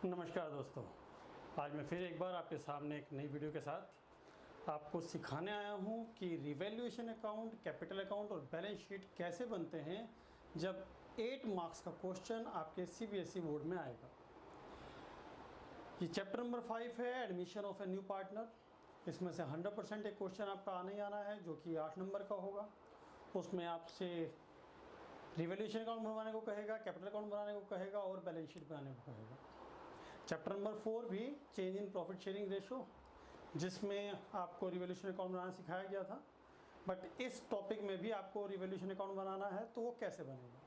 नमस्कार दोस्तों, आज मैं फिर एक बार आपके सामने एक नई वीडियो के साथ आपको सिखाने आया हूं कि रिवैल्यूएशन अकाउंट, कैपिटल अकाउंट और बैलेंस शीट कैसे बनते हैं जब 8 मार्क्स का क्वेश्चन आपके सीबीएसई बोर्ड में आएगा। ये चैप्टर नंबर 5 है, admission of a new partner. इसमें से 100% एक क्वेश्चन आपका आने ही आना है जो कि 8 नंबर का होगा। उसमें आपसे रिवैल्यूएशन अकाउंट बनवाने को कहेगा, कैपिटल अकाउंट बनाने को कहेगा और बैलेंस शीट बनाने को कहेगा। चैप्टर नंबर 4 भी change in profit sharing ratio, जिसमें आपको रिवैल्यूएशन अकाउंट बनाना सिखाया गया था, बट इस टॉपिक में भी आपको रिवैल्यूएशन अकाउंट बनाना है। तो वो कैसे बनेगा?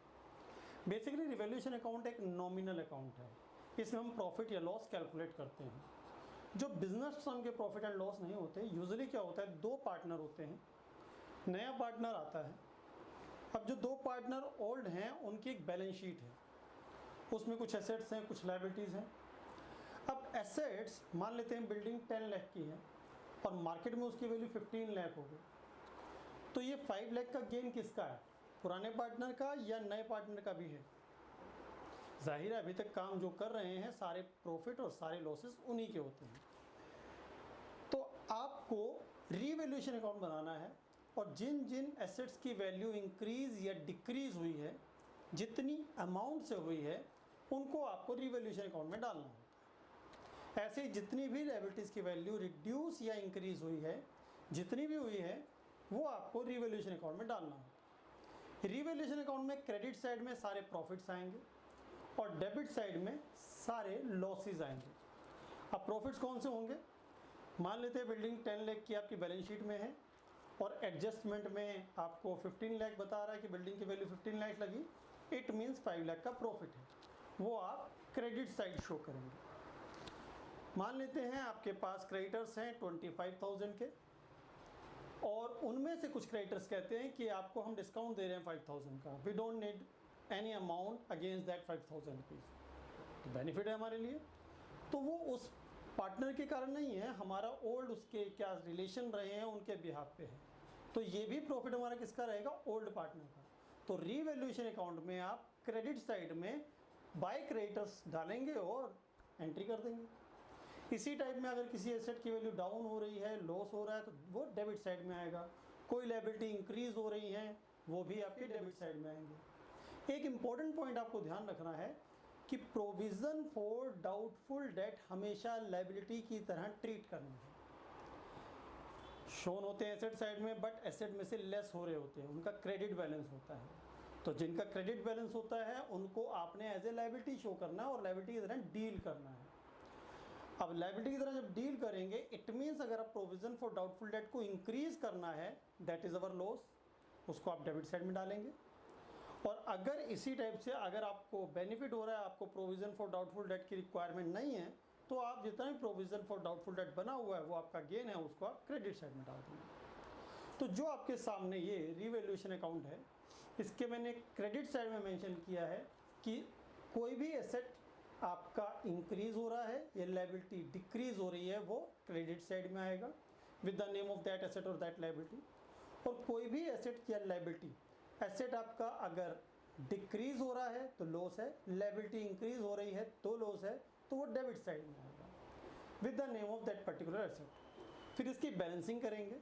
बेसिकली रिवैल्यूएशन अकाउंट एक नॉमिनल अकाउंट है। इसमें हम प्रॉफिट या लॉस कैलकुलेट करते हैं। जो बिजनेस टर्म के प्रॉफिट एंड लॉस नहीं होते, यूजुअली क्या होता है, 2 पार्टनर होते हैं, नया पार्टनर आता है। अब जो 2 पार्टनर ओल्ड हैं उनकी एक बैलेंस शीट है, उसमें कुछ एसेट्स हैं, कुछ लायबिलिटीज़ हैं। अब एसेट्स मान लेते हैं बिल्डिंग 10 लाख की है और मार्केट में उसकी वैल्यू 15 लाख हो गई, तो ये 5 लाख का गेन किसका है, पुराने पार्टनर का या नए पार्टनर का भी है? जाहिर है अभी तक काम जो कर रहे हैं सारे प्रॉफिट और सारे लॉसेस उन्हीं के होते हैं। तो आपको रीवैल्यूएशन अकाउंट बनाना है और जिन जिन एसेट्स की वैल्यू इंक्रीज या डिक्रीज हुई है, जितनी अमाउंट से हुई है, उनको आपको रीवैल्यूएशन अकाउंट में डालना है। ऐसे जितनी भी लायबिलिटीज़ की वैल्यू रिड्यूस या इंक्रीज हुई है, जितनी भी हुई है, वो आपको रीवैल्यूएशन अकाउंट में डालना है। रीवैल्यूएशन अकाउंट में क्रेडिट साइड में सारे प्रॉफिट्स आएंगे और डेबिट साइड में सारे लॉसेस आएंगे। अब प्रॉफिट्स कौन से होंगे? मान लेते हैं बिल्डिंग 10 लाख की आपकी बैलेंस शीट में है और एडजस्टमेंट में आपको 15 लाख बता रहा है कि बिल्डिंग की वैल्यू 15 लाख लगी, इट मीन्स 5 लाख का प्रॉफिट है, वो आप क्रेडिट साइड शो करेंगे। मान लेते हैं आपके पास क्रेडिटर्स हैं 25,000 के और उनमें से कुछ क्रेडिटर्स कहते हैं कि आपको हम डिस्काउंट दे रहे हैं 5,000 का, we don't need any amount against that 5,000 rupees, तो बेनिफिट है हमारे लिए। तो वो उस पार्टनर के कारण नहीं है, हमारा ओल्ड उसके क्या रिलेशन रहे हैं उनके बिहाफ पे है, तो ये भी प्रॉफिट हमारा किसका रहेगा, ओल्ड पार्टनर का। तो रीवैल्यूएशन अकाउंट में आप क्रेडिट साइड में बाय क्रेडिटर्स डालेंगे और एंट्री कर देंगे। इसी टाइप में अगर किसी एसेट की वैल्यू डाउन हो रही है, लॉस हो रहा है, तो वो डेबिट साइड में आएगा। कोई लायबिलिटी इंक्रीज हो रही है, वो भी आपके डेबिट साइड में आएंगे। एक इंपॉर्टेंट पॉइंट आपको ध्यान रखना है कि प्रोविजन फॉर डाउटफुल डेट हमेशा लायबिलिटी की तरह ट्रीट करना है। शोन होते हैं एसेट साइड में, बट एसेट में से लेस हो रहे होते हैं, उनका क्रेडिट बैलेंस होता है। तो जिनका क्रेडिट बैलेंस होता है उनको आपने एज ए लायबिलिटी शो करना है और लायबिलिटी की तरह डील करना है। अब लायबिलिटी की तरह जब डील करेंगे, इट मीन्स अगर आप प्रोविजन फॉर डाउटफुल डेट को इंक्रीज करना है, दैट इज अवर लॉस, उसको आप डेबिट साइड में डालेंगे। और अगर इसी टाइप से अगर आपको बेनिफिट हो रहा है, आपको प्रोविजन फॉर डाउटफुल डेट की रिक्वायरमेंट नहीं है, तो आप जितना भी प्रोविजन फॉर डाउटफुल डेट बना हुआ है वो आपका गेन है, उसको आप क्रेडिट साइड में डाल देंगे। तो जो आपके सामने ये रीवैल्यूएशन अकाउंट है, इसके मैंने क्रेडिट साइड में मेंशन किया है कि कोई भी एसेट आपका इंक्रीज हो रहा है या लायबिलिटी डिक्रीज हो रही है, वो क्रेडिट साइड में आएगा with the name of that asset और दैट लायबिलिटी। और कोई भी एसेट या लायबिलिटी, एसेट आपका अगर डिक्रीज हो रहा है तो लॉस है, लायबिलिटी इंक्रीज हो रही है तो लॉस है, तो वो डेबिट साइड में आएगा with the name of that particular asset. फिर इसकी बैलेंसिंग करेंगे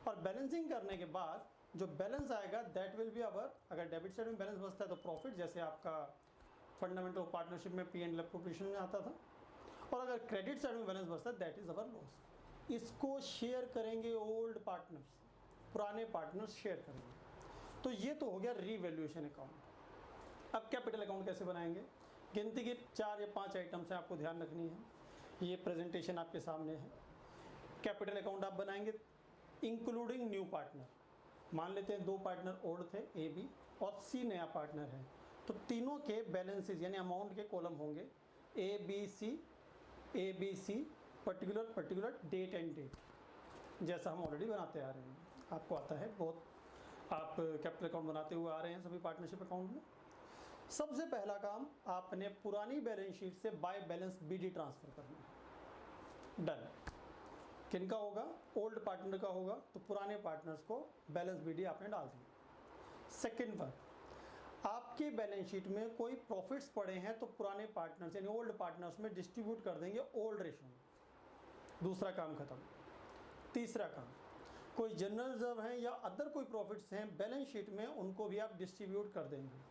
और बैलेंसिंग करने के बाद जो बैलेंस आएगा दैट विल बी अवर, अगर डेबिट साइड में बैलेंस बचता है तो प्रॉफिट, जैसे आपका फंडामेंटल पार्टनरशिप में P&L एप्रोप्रिएशन में आता था, और अगर क्रेडिट साइड में बैलेंस बचता है दैट इज अवर लॉस। इसको शेयर करेंगे ओल्ड पार्टनर्स, पुराने पार्टनर्स शेयर करेंगे। तो ये तो हो गया रीवैल्यूएशन अकाउंट। अब कैपिटल अकाउंट कैसे बनाएंगे? गिनती की 4 या 5 आइटम से आपको ध्यान रखनी है। ये प्रेजेंटेशन आपके सामने है। कैपिटल अकाउंट आप बनाएंगे इंक्लूडिंग न्यू पार्टनर। मान लेते हैं 2 पार्टनर ओल्ड थे, AB, और C नया पार्टनर है, तो तीनों के बैलेंसेस यानी अमाउंट के कॉलम होंगे ABC, ABC, particular date and date, जैसा हम ऑलरेडी बनाते आ रहे हैं, आपको आता है, बहुत आप कैपिटल अकाउंट बनाते हुए आ रहे हैं सभी पार्टनरशिप अकाउंट में। सबसे पहला काम आपने पुरानी बैलेंस शीट से बाय बैलेंस BD ट्रांसफ़र करना है। डन। किनका होगा? ओल्ड पार्टनर का होगा, तो पुराने पार्टनर्स को बैलेंस BD आपने डाल दिया। सेकेंड पर आप आपके बैलेंस शीट में कोई प्रॉफिट्स पड़े हैं तो पुराने पार्टनर्स यानी ओल्ड पार्टनर्स में डिस्ट्रीब्यूट कर देंगे ओल्ड रेशो में। दूसरा काम खत्म। तीसरा काम, कोई जनरल रिजर्व हैं या अदर कोई प्रॉफिट्स हैं बैलेंस शीट में, उनको भी आप डिस्ट्रीब्यूट कर देंगे।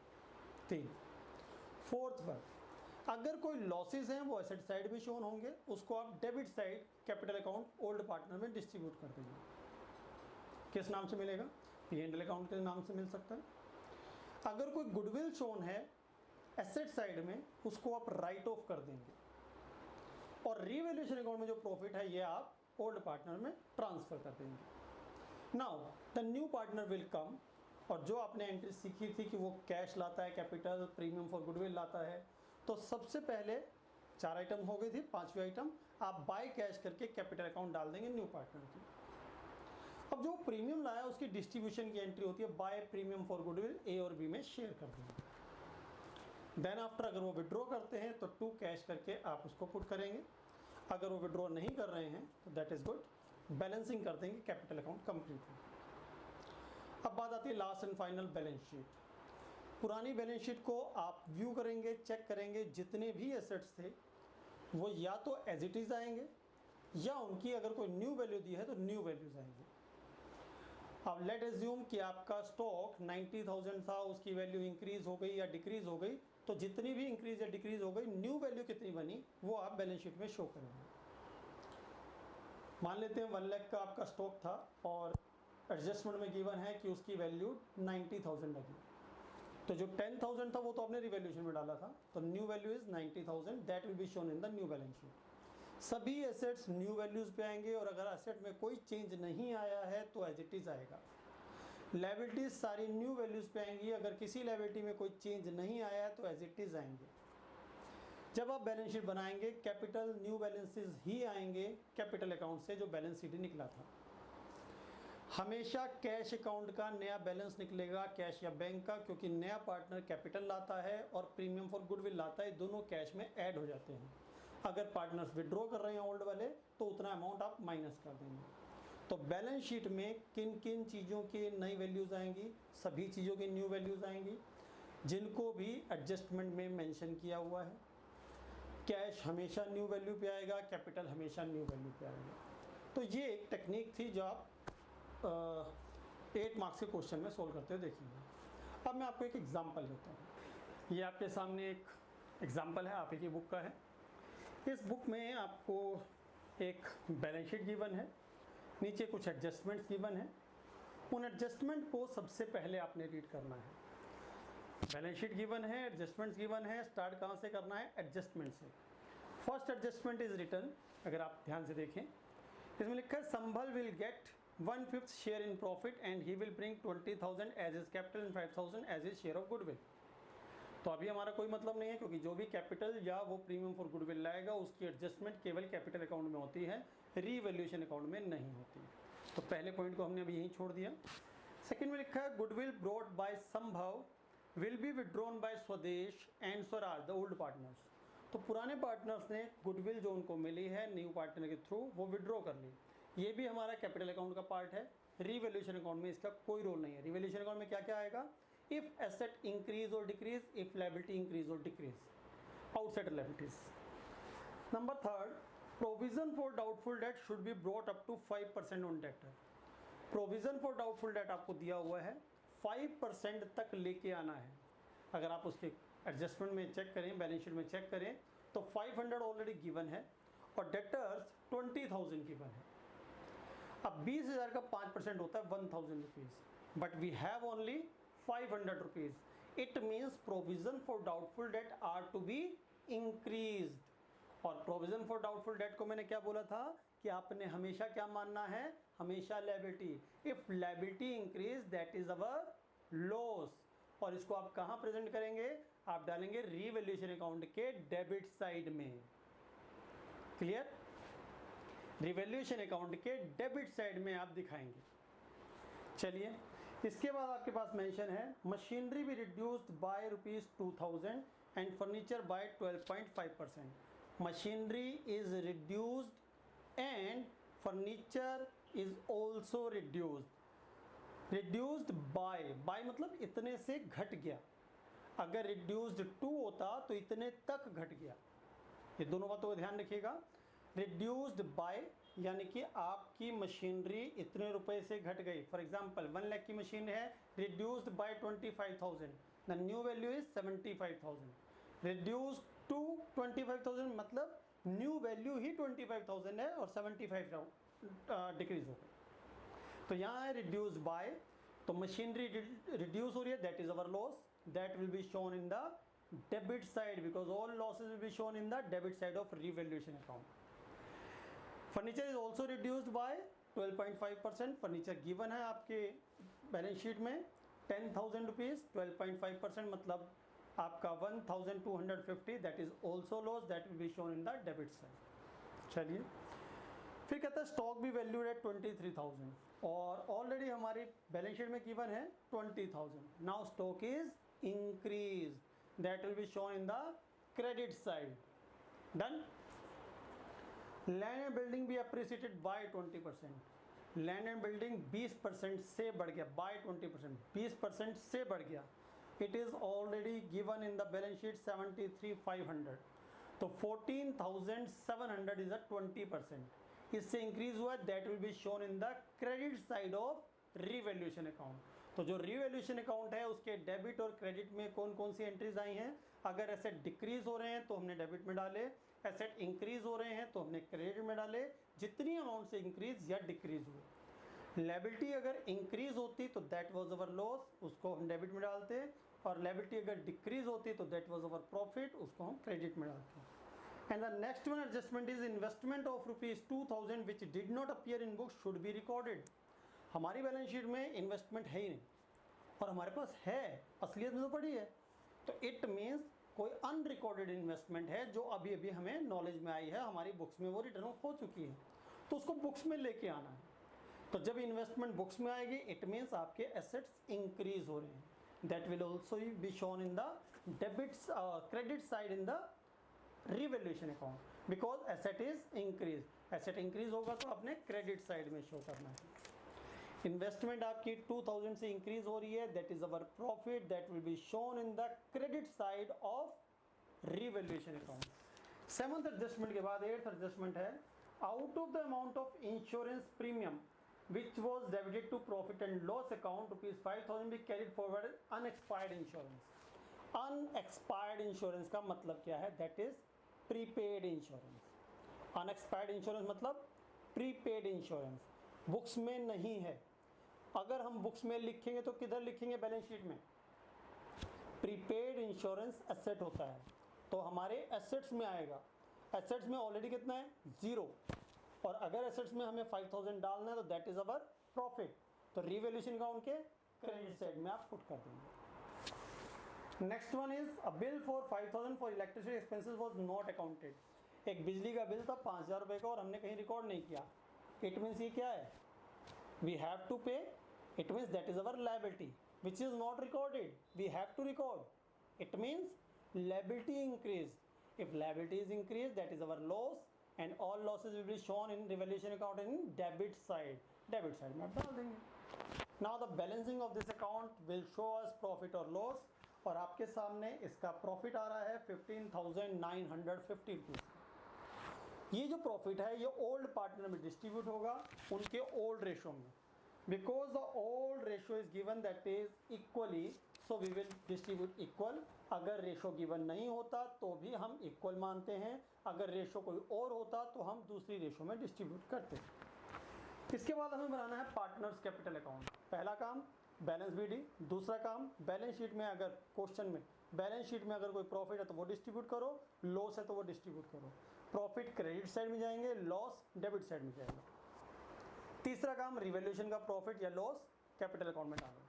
3। फोर्थ वर्ड, अगर कोई लॉसेस हैं वो एसेट साइड में शोन होंगे, उसको आप debit side capital account old partner में डिस्ट्रीब्यूट कर देंगे। किस नाम से मिलेगा? P&L अकाउंट के नाम से मिल सकता है। अगर कोई गुडविल शोन है एसेट साइड में, उसको आप राइट ऑफ कर देंगे और रीवैल्यूएशन अकाउंट में जो प्रॉफिट है ये आप ओल्ड पार्टनर में ट्रांसफर कर देंगे। Now the new partner will come, और जो आपने एंट्री सीखी थी कि वो कैश लाता है, कैपिटल, प्रीमियम फॉर गुडविल लाता है, तो सबसे पहले 4 आइटम हो गई थी, 5वीं आइटम आप बाय कैश करके कैपिटल अकाउंट डाल देंगे न्यू पार्टनर की। अब जो प्रीमियम लाया उसकी डिस्ट्रीब्यूशन की एंट्री होती है बाय प्रीमियम फॉर गुडविल ए और बी में शेयर कर देंगे। देन आफ्टर अगर वो विड्रॉ करते हैं तो टू कैश करके आप उसको पुट करेंगे। अगर वो विड्रॉ नहीं कर रहे हैं तो दैट इज गुड, बैलेंसिंग कर देंगे कैपिटल अकाउंट कंप्लीटली। अब बात आती है last and final balance sheet. पुरानी बैलेंस शीट को आप व्यू करेंगे, चेक करेंगे, जितने भी एसेट्स थे वो या तो एज इट इज आएंगे या उनकी अगर कोई न्यू वैल्यू दी है तो न्यू वैल्यूज आएंगे। अब लेट एज्यूम कि आपका स्टॉक 90,000 था, उसकी वैल्यू इंक्रीज हो गई या डिक्रीज हो गई, तो जितनी भी इंक्रीज या डिक्रीज हो गई न्यू वैल्यू कितनी बनी वो आप बैलेंस शीट में शो करेंगे। मान लेते हैं 1 लाख का आपका स्टॉक था और एडजस्टमेंट में गिवन है कि उसकी वैल्यू 90,000 लगी, तो जो 10,000 था वो तो आपने रिवैल्यूएशन में डाला था, तो new value is 90,000, that will be shown in the new balance sheet. सभी एसेट्स न्यू वैल्यूज पे आएंगे और अगर एसेट में कोई चेंज नहीं आया है तो एज इट इज आएगा। लायबिलिटीज सारी न्यू वैल्यूज पे आएंगी, अगर किसी लायबिलिटी में कोई चेंज नहीं आया है तो एज इट इज आएंगे। जब आप बैलेंस शीट बनाएंगे कैपिटल न्यू बैलेंसेस ही आएंगे कैपिटल अकाउंट से जो बैलेंस शीट निकला था। हमेशा कैश अकाउंट का नया बैलेंस निकलेगा, कैश या बैंक का, क्योंकि नया पार्टनर कैपिटल लाता है और प्रीमियम फॉर गुडविल लाता है, दोनों कैश में ऐड हो जाते हैं। अगर पार्टनर्स विड्रॉ कर रहे हैं ओल्ड वाले तो उतना अमाउंट आप माइनस कर देंगे। तो बैलेंस शीट में किन किन चीज़ों की नई वैल्यूज़ आएंगी? सभी चीज़ों की न्यू वैल्यूज़ आएंगी जिनको भी एडजस्टमेंट में मेंशन किया हुआ है। कैश हमेशा न्यू वैल्यू पे आएगा, कैपिटल हमेशा न्यू वैल्यू पे आएगा। तो ये एक टेक्निक थी जो आप 8 मार्क्स के क्वेश्चन में सोल्व करते हुए देखेंगे। अब मैं आपको एक एग्जांपल देता हूँ। ये आपके सामने एक एग्जांपल है, आप ही की बुक का है। इस बुक में आपको एक बैलेंस शीट गिवन है, नीचे कुछ एडजस्टमेंट्स गिवन है। उन एडजस्टमेंट को सबसे पहले आपने रीड करना है। बैलेंस शीट गिवन है, एडजस्टमेंट्स गिवन है, स्टार्ट कहाँ से करना है? एडजस्टमेंट से। First adjustment is return. अगर आप ध्यान से देखें इसमें लिखा है Sambhal will get 1/5 share in profit and he will bring 20,000 as his capital and 5,000 as his share of goodwill. तो अभी हमारा कोई मतलब नहीं है क्योंकि जो भी कैपिटल या वो प्रीमियम फॉर गुडविल लाएगा उसकी एडजस्टमेंट केवल कैपिटल अकाउंट में होती है, रीवैल्यूएशन अकाउंट में नहीं होती। तो पहले पॉइंट को हमने अभी यहीं छोड़ दिया। सेकंड में लिखा है गुडविल ब्रॉट बाय संभव विल बी विड्रॉन बाय स्वदेश and Swaraj the old partners. तो पुराने पार्टनर्स ने गुडविल जो उनको मिली है न्यू पार्टनर के थ्रू वो विड्रॉ कर ली। ये भी हमारा कैपिटल अकाउंट का पार्ट है, रीवैल्यूएशन अकाउंट में इसका कोई रोल नहीं है। रीवैल्यूएशन अकाउंट में क्या क्या आएगा? इफ एसेट इंक्रीज और डिक्रीज, इफ लायबिलिटी इंक्रीज और decrease, outside liabilities. Number third, provision for doubtful debt should be brought up to 5% on debtor. Provision for doubtful debt आपको दिया हुआ है, 5% तक लेके आना है। अगर आप उसके एडजस्टमेंट में चेक करें, बैलेंस शीट में चेक करें तो 500 ऑलरेडी गिवन है और डेटर्स 20,000 गिवन है। अब 20,000 का 5% होता है 1,000 rupees, but we have only 500 rupees. It means provision for doubtful debt are to be increased. और प्रोविजन फॉर डाउटफुल डेट को मैंने क्या बोला था कि आपने हमेशा क्या मानना है? हमेशा liability. If liability increase that is our loss. और इसको आप कहाँ प्रेजेंट करेंगे? आप डालेंगे रीवैल्यूएशन अकाउंट के डेबिट साइड में। क्लियर? रिवैल्यूएशन अकाउंट के डेबिट साइड में आप दिखाएंगे। चलिए, इसके बाद आपके पास मेंशन है मशीनरी भी reduced by ₹2,000 and furniture bye 12.5%। Machinery is reduced and furniture is also reduced. Reduced by मतलब इतने से घट गया। अगर रिड्यूस्ड टू होता तो इतने तक घट गया। ये दोनों बातों का ध्यान रखिएगा। रिड्यूस्ड बाय यानी कि आपकी मशीनरी इतने रुपए से घट गई। फॉर एग्जांपल 1 लाख की मशीन है, reduced by 25,000, the new value is 75,000। Reduced to 25,000 मतलब न्यू वैल्यू ही 25,000 है और 75 डिक्रीज हो गई। तो यहाँ है रिड्यूस्ड बाय, तो मशीनरी रिड्यूस हो रही है, that is our loss, that will be shown in the debit side because all losses will be shown in the debit side of revaluation account. Furniture is also reduced by 12.5%। Furniture given है आपके balance sheet में 10,000 rupees, 12.5% मतलब आपका 1,250, that is also loss, that will be shown in the debit side. चलिए फिर कहता है stock भी वैल्यूड है 23,000 और ऑलरेडी हमारी बैलेंस शीट में गिवन है 20,000। Now stock is increase, that will be shown in the credit side. Done. Land and building भी appreciated by 20%। Land and building 20% से बढ़ गया, बाय 20%, 20% से बढ़ गया। It is already given in the balance sheet 73,500, तो 14,700 is a 20%। इससे increase हुआ, that will be shown in the credit side of revaluation account. तो जो रिवैल्यूएशन अकाउंट है उसके डेबिट और क्रेडिट में कौन कौन सी एंट्रीज आई हैं? अगर एसेट डिक्रीज हो रहे हैं तो हमने डेबिट में डाले, एसेट इंक्रीज हो रहे हैं तो हमने क्रेडिट में डाले, जितनी अमाउंट से इंक्रीज या डिक्रीज हुए। लायबिलिटी अगर इंक्रीज होती तो दैट वाज अवर लॉस, उसको हम डेबिट में डालते, और लायबिलिटी अगर डिक्रीज होती तो दैट वाज अवर प्रॉफिट, उसको हम क्रेडिट में डालते हैं। And the next one adjustment is investment of rupees 2,000 which did not appear in books should be recorded। हमारी बैलेंस शीट में इन्वेस्टमेंट है ही नहीं और हमारे पास है, असलियत में तो पड़ी है, तो इट मीन्स कोई अनरिकॉर्डेड इन्वेस्टमेंट है जो अभी अभी हमें नॉलेज में आई है, हमारी बुक्स में वो रिटर्न ऑफ हो चुकी है, तो उसको बुक्स में लेके आना है। तो जब इन्वेस्टमेंट बुक्स में आएगी इट मीन्स आपके एसेट्स इंक्रीज हो रहे हैं, that will also be shown in the debits credit side in the revaluation account because asset is increase. Asset increase होगा तो आपने क्रेडिट साइड में शो करना है। इन्वेस्टमेंट आपकी 2,000 से इंक्रीज हो रही है, that is our profit, that will be shown in the credit side of revaluation account. 7th adjustment के बाद 8th एडजस्टमेंट है, out of the amount of insurance premium which was debited to profit and loss account ₹5,000 be carried forward unexpired insurance। Unexpired insurance का मतलब क्या है? That is prepaid insurance. Unexpired insurance मतलब prepaid insurance, books में नहीं है। अगर हम बुक्स में लिखेंगे तो किधर लिखेंगे? बैलेंस शीट में। प्रीपेड इंश्योरेंस एसेट होता है तो हमारे एसेट्स में आएगा। एसेट्स में ऑलरेडी कितना है? 0, और अगर एसेट्स में हमें 5,000 डालना है तो दैट इज अवर प्रॉफिट, तो रिवैल्यूएशन अकाउंट के क्रेडिट साइड में आप पुट कर देंगे। Next one is a bill for 5,000 for electricity expenses was not accounted. एक बिजली का बिल था 5,000 रुपये का और हमने कहीं रिकॉर्ड नहीं किया। इट मीन्स ये क्या है? We have to pay, it means that is our liability which is not recorded, we have to record. It means liability increase, if liability is increase that is our loss and all losses will be shown in revaluation account in debit side. Debit side में आप डाल देंगे। Now the balancing of this account will show us profit और loss, और आपके सामने इसका profit आ रहा है 15,950 रुपीज़। ये जो प्रॉफिट है ये ओल्ड पार्टनर में डिस्ट्रीब्यूट होगा उनके ओल्ड रेशो में, because the old ratio is given that is equally, so we will distribute equal. अगर रेशो गिवन नहीं होता तो भी हम इक्वल मानते हैं, अगर रेशो कोई और होता तो हम दूसरी रेशो में डिस्ट्रीब्यूट करते हैं। इसके बाद हमें बनाना है पार्टनर्स कैपिटल अकाउंट। पहला काम बैलेंस बीडी, दूसरा काम बैलेंस शीट में अगर क्वेश्चन में बैलेंस शीट में अगर कोई प्रॉफिट है तो वो डिस्ट्रीब्यूट करो, लॉस है तो वो डिस्ट्रीब्यूट करो। प्रॉफिट क्रेडिट साइड में जाएंगे, लॉस डेबिट साइड में जाएगा। तीसरा काम रिवैल्यूएशन का प्रॉफिट या लॉस कैपिटल अकाउंट में डालो।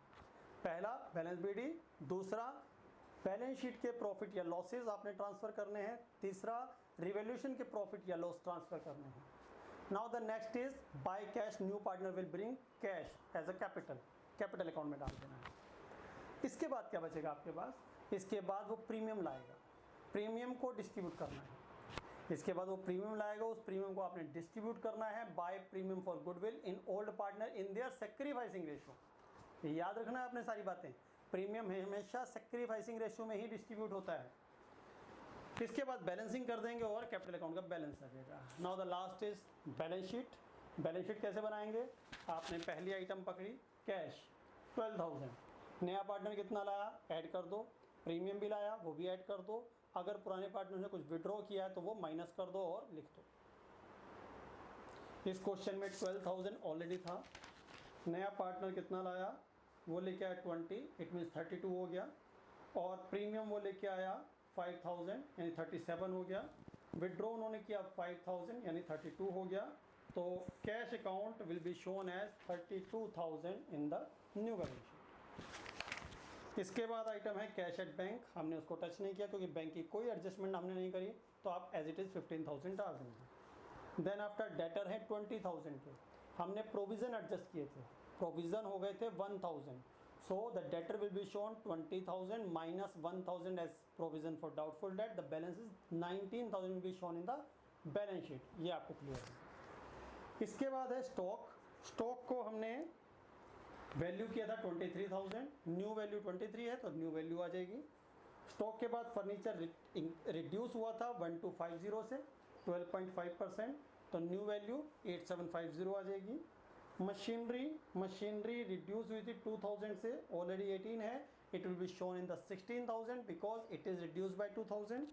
पहला बैलेंस बीडी, दूसरा बैलेंस शीट के प्रॉफिट या लॉसेज आपने ट्रांसफर करने हैं, तीसरा रिवैल्यूएशन के प्रॉफिट या लॉस ट्रांसफर करने हैं। Now the next is by cash, new partner will bring cash as a capital account में डाल देना है। इसके बाद क्या बचेगा आपके पास? इसके बाद वो प्रीमियम लाएगा, प्रीमियम को डिस्ट्रीब्यूट करना है। इसके बाद वो प्रीमियम लाएगा, उस प्रीमियम को आपने डिस्ट्रीब्यूट करना है by premium for goodwill in old partner in their sacrificing ratio. याद रखना है आपने सारी बातें। प्रीमियम हमेशा सेक्रीफाइसिंग रेशियो में ही डिस्ट्रीब्यूट होता है। इसके बाद बैलेंसिंग कर देंगे और कैपिटल अकाउंट का बैलेंस लगेगा। Now the last is balance sheet. Balance sheet कैसे बनाएंगे? आपने पहली आइटम पकड़ी कैश 12,000, नया पार्टनर कितना लाया ऐड कर दो, प्रीमियम भी लाया वो भी ऐड कर दो, अगर पुराने पार्टनर ने कुछ विड्रॉ किया है तो वो माइनस कर दो और लिख दो। इस क्वेश्चन में 12,000 ऑलरेडी था, नया पार्टनर कितना लाया वो लेके आया 20, इट मीन्स 32 हो गया, और प्रीमियम वो लेके आया 5,000 यानी 37 हो गया, विड्रॉ उन्होंने किया 5,000 यानी 32 हो गया। तो cash account will be shown as 32,000 in the new balance sheet. इसके बाद आइटम है कैश एट बैंक, हमने उसको टच नहीं किया क्योंकि बैंक की कोई एडजस्टमेंट हमने नहीं करी, तो आप एज इट इज़ 15,000 डाल देंगे। देन आफ्टर डेटर है 20,000 के, हमने प्रोविज़न एडजस्ट किए थे, प्रोविज़न हो गए थे 1,000, so the debtor will be shown 20,000 minus 1,000 as provision for doubtful debt, the balance is 19,000 will be shown in the balance sheet। ये आपको क्लियर है। इसके बाद है स्टॉक। स्टॉक को हमने वैल्यू किया था 23,000, न्यू वैल्यू 23 है तो न्यू वैल्यू आ जाएगी। स्टॉक के बाद फर्नीचर रिड्यूस हुआ था 1250 से 12.5%, तो न्यू वैल्यू 8750 आ जाएगी। मशीनरी रिड्यूस हुई थी 2000 से, ऑलरेडी 18 है, it will be shown in the 16,000 because it is reduce by 2000।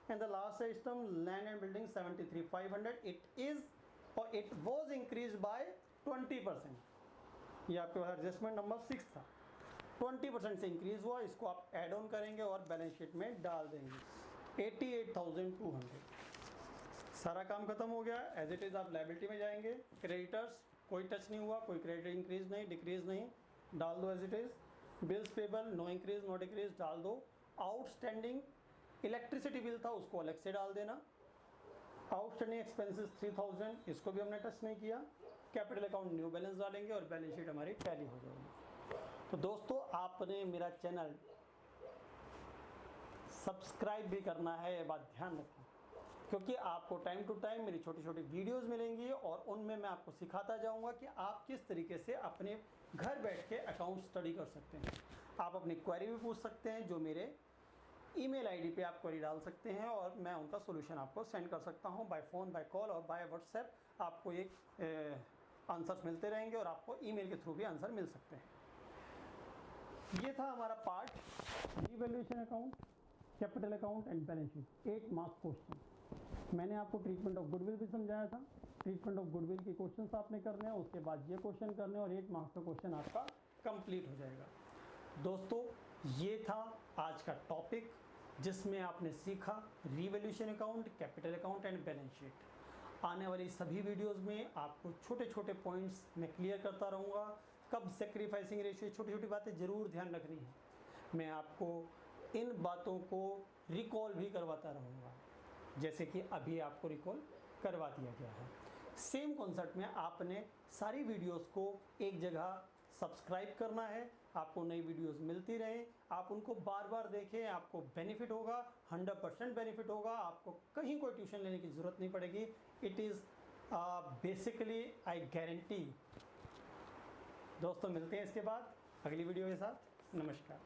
And the last system land and building 73,500, it is और इट वाज इंक्रीज बाय 20%। ये आपके पास एडजस्टमेंट नंबर 6 था, 20% से इंक्रीज हुआ, इसको आप ऐड ऑन करेंगे और बैलेंस शीट में डाल देंगे 88,200। सारा काम खत्म हो गया। एज इट इज आप लायबिलिटी में जाएंगे, क्रेडिटर्स कोई टच नहीं हुआ, कोई क्रेडिट इंक्रीज नहीं डिक्रीज नहीं, डाल दो as it is. Bills payable no increase no decrease डाल दो। आउटस्टैंडिंग इलेक्ट्रिसिटी बिल था उसको अलग से डाल देना। आउटस्टैंडिंग एक्सपेंसेस 3,000, इसको भी हमने टच नहीं किया। कैपिटल अकाउंट न्यू बैलेंस डालेंगे और बैलेंस शीट हमारी टैली हो जाएगी। तो दोस्तों आपने मेरा चैनल सब्सक्राइब भी करना है, ये बात ध्यान रखें, क्योंकि आपको टाइम टू टाइम मेरी छोटी छोटी वीडियोस मिलेंगी और उनमें मैं आपको सिखाता जाऊंगा कि आप किस तरीके से अपने घर बैठ के अकाउंट स्टडी कर सकते हैं। आप अपनी क्वेरी भी पूछ सकते हैं, जो मेरे ईमेल आईडी पे आप क्वेरी डाल सकते हैं और मैं उनका सोल्यूशन आपको सेंड कर सकता हूं बाय फ़ोन, बाय कॉल और बाय व्हाट्सएप। आपको एक आंसर्स मिलते रहेंगे और आपको ईमेल के थ्रू भी आंसर मिल सकते हैं। ये था हमारा part revaluation account, capital account and balance sheet, 8 marks question. मैंने आपको ट्रीटमेंट ऑफ गुडविल भी समझाया था। ट्रीटमेंट ऑफ गुडविल के क्वेश्चंस आपने करने हैं, उसके बाद ये क्वेश्चन करने हैं और 8 मार्क्स का क्वेश्चन आपका कंप्लीट हो जाएगा। दोस्तों ये था आज का टॉपिक जिसमें आपने सीखा revaluation account, capital account and balance sheet. आने वाली सभी वीडियोस में आपको छोटे छोटे पॉइंट्स मैं क्लियर करता रहूँगा। कब सेक्रीफाइसिंग रेशियो, छोटी छोटी बातें ज़रूर ध्यान रखनी है। मैं आपको इन बातों को रिकॉल भी करवाता रहूँगा, जैसे कि अभी आपको रिकॉल करवा दिया गया है। सेम कॉन्सेप्ट में आपने सारी वीडियोस को एक जगह सब्सक्राइब करना है, आपको नई वीडियोस मिलती रहे, आप उनको बार बार देखें, आपको बेनिफिट होगा, 100% बेनिफिट होगा। आपको कहीं कोई ट्यूशन लेने की ज़रूरत नहीं पड़ेगी। It is basically I guarantee. दोस्तों मिलते हैं इसके बाद अगली वीडियो के साथ। नमस्कार।